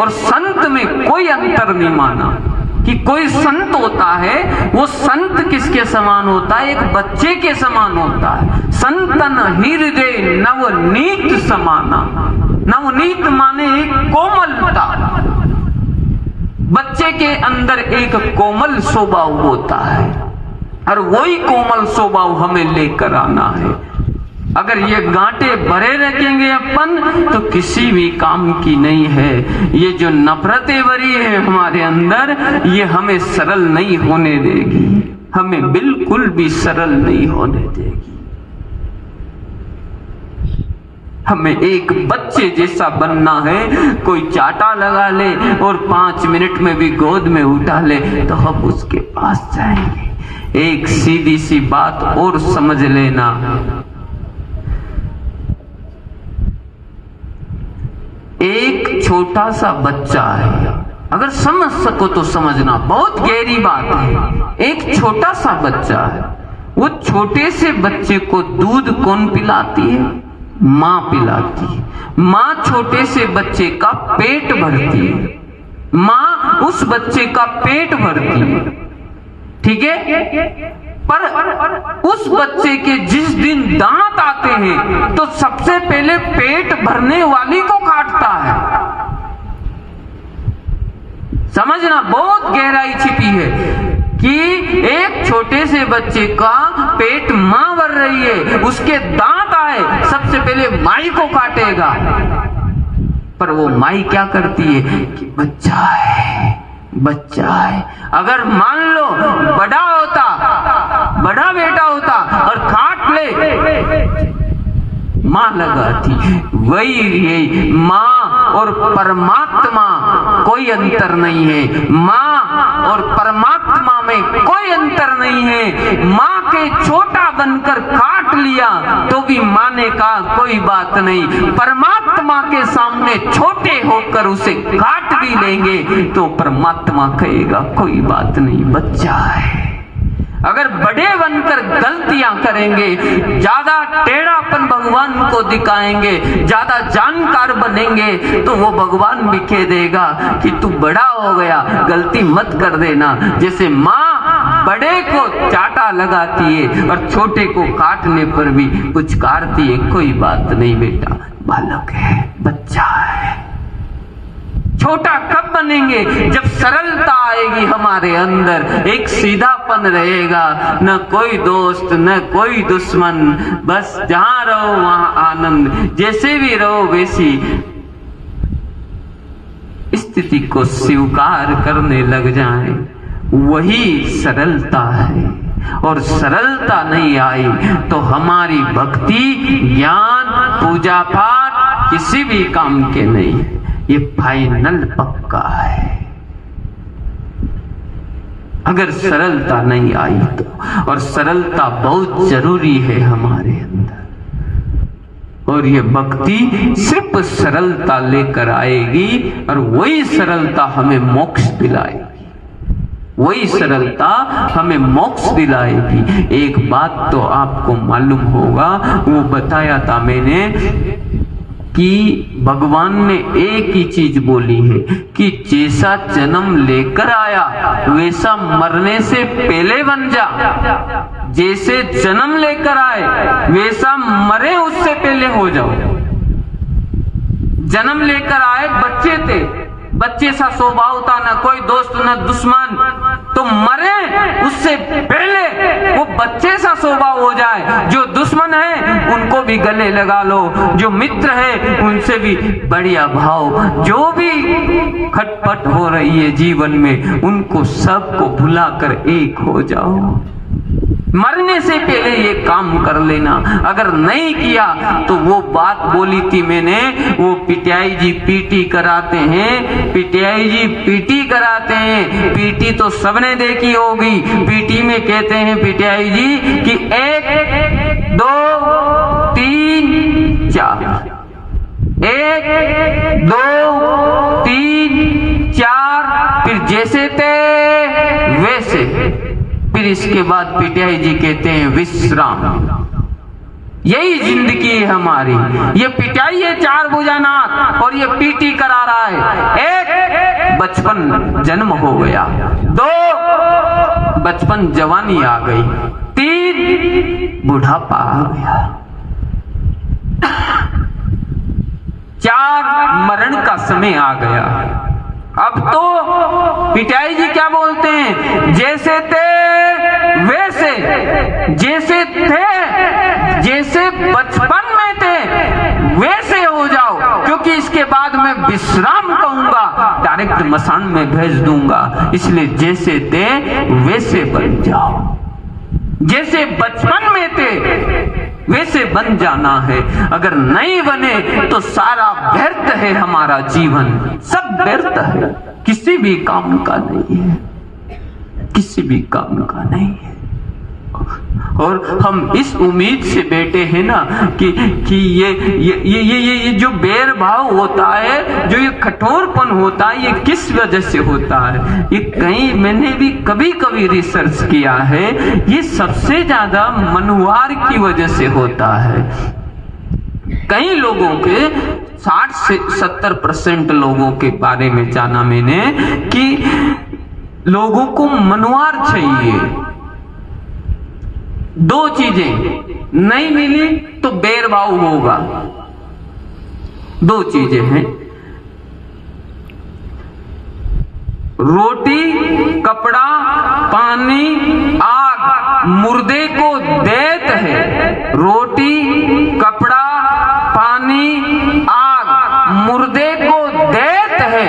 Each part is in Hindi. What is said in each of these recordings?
और संत में कोई अंतर नहीं माना कि कोई संत होता है, वो संत किसके समान होता है? एक बच्चे के समान होता है। संतन हृदय नवनीत समाना। नवनीत माने एक कोमलता, बच्चे के अंदर एक कोमल स्वभाव होता है और वही कोमल स्वभाव हमें लेकर आना है। अगर ये गांठे भरे रखेंगे अपन तो किसी भी काम की नहीं है। ये जो नफरतें भरी है हमारे अंदर, ये हमें सरल नहीं होने देगी, हमें बिल्कुल भी सरल नहीं होने देगी। हमें एक बच्चे जैसा बनना है। कोई चाटा लगा ले और 5 मिनट में भी गोद में उठा ले तो हम उसके पास जाएंगे। एक सीधी सी बात और समझ लेना, एक छोटा सा बच्चा है, अगर समझ सको तो समझना, बहुत गहरी बात है। एक छोटा सा बच्चा है, वो छोटे से बच्चे को दूध कौन पिलाती है? माँ पिलाती है। माँ छोटे से बच्चे का पेट भरती है, माँ उस बच्चे का पेट भरती है, ठीक है। पर उस बच्चे के जिस दिन दांत आते हैं तो सबसे पहले पेट भरने वाली को काटता है। समझना, बहुत गहराई छिपी है कि एक छोटे से बच्चे का पेट मां भर रही है, उसके दांत आए सबसे पहले माई को काटेगा। पर वो माई क्या करती है कि बच्चा है, बच्चा है। अगर मान लो बड़ा होता, बड़ा बेटा होता और काट ले, मां लगाती। वही है, मां और परमात्मा कोई अंतर नहीं है। मां और परमात्मा में कोई अंतर नहीं है। मां के छोटा बनकर काट लिया तो भी माने का कोई बात नहीं। परमात्मा के सामने छोटे होकर उसे काट भी लेंगे तो परमात्मा कहेगा कोई बात नहीं, बच्चा है। अगर बड़े बनकर गलतियां करेंगे, ज्यादा टेढ़ापन भगवान को दिखाएंगे, ज्यादा जानकार बनेंगे तो वो भगवान भी कह देगा कि तू बड़ा हो गया, गलती मत कर देना। जैसे माँ बड़े को चाटा लगाती है और छोटे को काटने पर भी पुचकारती है, कोई बात नहीं बेटा, बालक है, बच्चा है। छोटा कब बनेंगे? जब सरलता आएगी हमारे अंदर, एक सीधापन रहेगा, न कोई दोस्त न कोई दुश्मन, बस जहां रहो वहां आनंद। जैसे भी रहो वैसी स्थिति को स्वीकार करने लग जाएं, वही सरलता है। और सरलता नहीं आई तो हमारी भक्ति, ज्ञान, पूजा पाठ किसी भी काम के नहीं है। ये फाइनल पक्का है। अगर सरलता नहीं आई तो, और सरलता बहुत जरूरी है हमारे अंदर। और ये भक्ति सिर्फ सरलता लेकर आएगी और वही सरलता हमें मोक्ष दिलाएगी, वही सरलता हमें मोक्ष दिलाएगी। एक बात तो आपको मालूम होगा, वो बताया था मैंने कि भगवान ने एक ही चीज बोली है कि जैसा जन्म लेकर आया वैसा मरने से पहले बन जा। जैसे जन्म लेकर आए वैसा मरे उससे पहले हो जाओ। जन्म लेकर आए बच्चे थे, बच्चे सा स्वभाव था, ना कोई दोस्त न दुश्मन, तो मरे उससे पहले वो बच्चे सा स्वभाव हो जाए। जो दुश्मन है उनको भी गले लगा लो, जो मित्र है उनसे भी बढ़िया भाव, जो भी खटपट हो रही है जीवन में उनको सबको भुलाकर एक हो जाओ। मरने से पहले ये काम कर लेना। अगर नहीं किया तो वो बात बोली थी मैंने, वो पिटाई जी पीटी कराते हैं, पिटाई जी पीटी कराते हैं। पीटी तो सबने देखी होगी। पीटी में कहते हैं पिटाई जी कि 1 2 3 4, 1 2 3 4, फिर जैसे थे वैसे, फिर इसके बाद पिटाई जी कहते हैं विश्राम। यही जिंदगी है हमारी। ये पिटाई है 4 भुजानाथ और ये पीटी करा रहा है। 1 बचपन जन्म हो गया, 2 बचपन जवानी आ गई, 3 बुढ़ापा आ गया, 4 मरण का समय आ गया। अब तो पिटाई जी क्या बोलते हैं, जैसे थे वैसे, जैसे थे, जैसे बचपन में थे वैसे हो जाओ, क्योंकि इसके बाद मैं विश्राम कहूंगा, डायरेक्ट मसान में भेज दूंगा, इसलिए जैसे थे वैसे बन जाओ, जैसे बचपन में थे वैसे बन जाना है। अगर नहीं बने तो सारा व्यर्थ है, हमारा जीवन सब व्यर्थ है, किसी भी काम का नहीं है, किसी भी काम का नहीं है। और हम इस उम्मीद से बैठे हैं ना कि ये जो बैर भाव होता है, जो ये कठोरपन होता है, ये किस वजह से होता है। ये कहीं मैंने भी कभी कभी रिसर्च किया है, ये सबसे ज्यादा मनुवार की वजह से होता है। कई लोगों के 60 से 70% लोगों के बारे में जाना मैंने कि लोगों को मनुवार चाहिए। 2 चीजें नहीं मिली तो बैरभाव होगा, 2 चीजें हैं, रोटी, कपड़ा, पानी, आग मुर्दे को देत है। रोटी, कपड़ा, पानी, आग मुर्दे को देत है।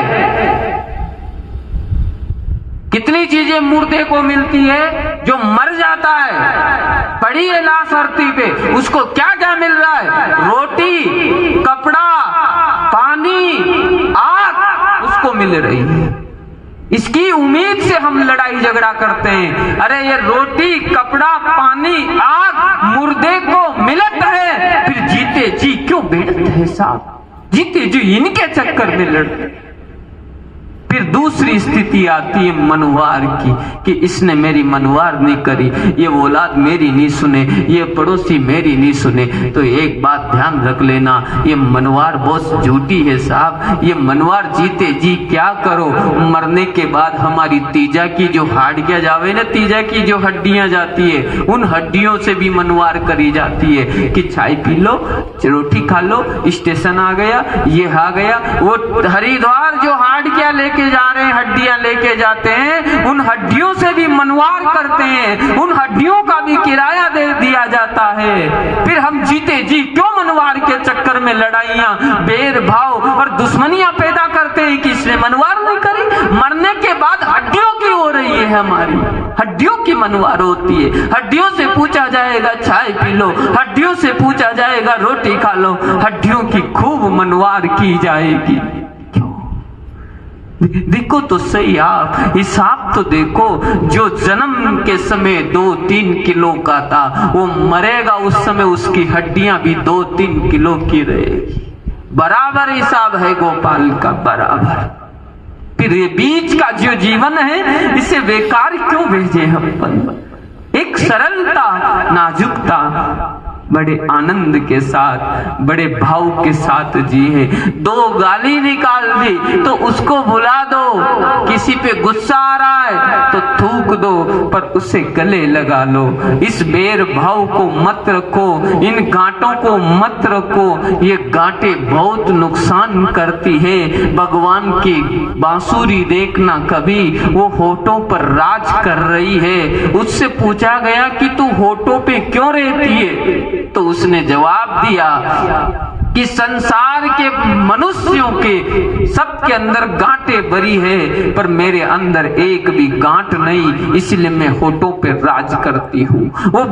कितनी चीजें मुर्दे को मिलती है, जो मर जाता है, पड़ी है लाश धरती पे, उसको क्या क्या मिल रहा है, रोटी, कपड़ा, पानी, आग उसको मिल रही है। इसकी उम्मीद से हम लड़ाई झगड़ा करते हैं। अरे ये रोटी, कपड़ा, पानी, आग मुर्दे को मिलत है, फिर जीते जी क्यों बैठते हैं साहब, जीते जी इनके चक्कर में लड़ते। फिर दूसरी स्थिति आती है मनुवार की, कि इसने मेरी मनुवार नहीं करी, ये औलाद मेरी नहीं सुने, ये पड़ोसी मेरी नहीं सुने। तो एक बात ध्यान रख लेना, ये मनुवार बहुत झूठी है साहब। ये मनुवार जीते जी क्या करो, मरने के बाद हमारी तीजा की जो हाड़ियां जावे ना, तीजा की जो हड्डियां जाती है, उन हड्डियों से भी मनुवार करी जाती है कि चाय पी लो, रोटी खा लो, स्टेशन आ गया, ये आ गया। वो हरिद्वार जो हाड़ियां लेके जा रहे हैं, हड्डियां लेके जाते हैं, उन हड्डियों से भी मनवार करते हैं, उन हड्डियों का भी किराया दे दिया जाता है। फिर हम जीते जी क्यों मनवार के चक्कर में लड़ाइयां, बैर भाव और दुश्मनियां पैदा करते हैं कि इसने मनवार नहीं करी। मरने के बाद हड्डियों की हो रही है, हमारी हड्डियों की मनवार होती है। हड्डियों से पूछा जाएगा चाय पी लो, हड्डियों से पूछा जाएगा रोटी खा लो, हड्डियों की खूब मनवार की जाएगी। देखो तो सही, आप हिसाब तो देखो, जो जन्म के समय 2-3 किलो का था, वो मरेगा उस समय उसकी हड्डियां भी 2-3 किलो की रहेगी। बराबर हिसाब है गोपाल का, बराबर। फिर ये बीच का जो जीवन है, इसे बेकार क्यों भेजे हम? एक सरलता, नाजुकता, बड़े आनंद के साथ, बड़े भाव के साथ जिए। 2 गाली निकाल दी तो उसको भुला दो, किसी पे गुस्सा आ रहा है तो थूक दो, पर उसे गले लगा लो। इस बैर भाव को मत रखो, इन गांठों को मत रखो, ये गांठें बहुत नुकसान करती है। भगवान की बांसुरी देखना कभी, वो होठों पर राज कर रही है। उससे पूछा गया कि तू होठों पे क्यों रहती है, तो उसने जवाब दिया कि संसार के मनुष्यों के सबके अंदर गांठें भरी है, पर मेरे अंदर एक भी गांठ नहीं, इसलिए मैं होठों पे राज करती हूँ। वो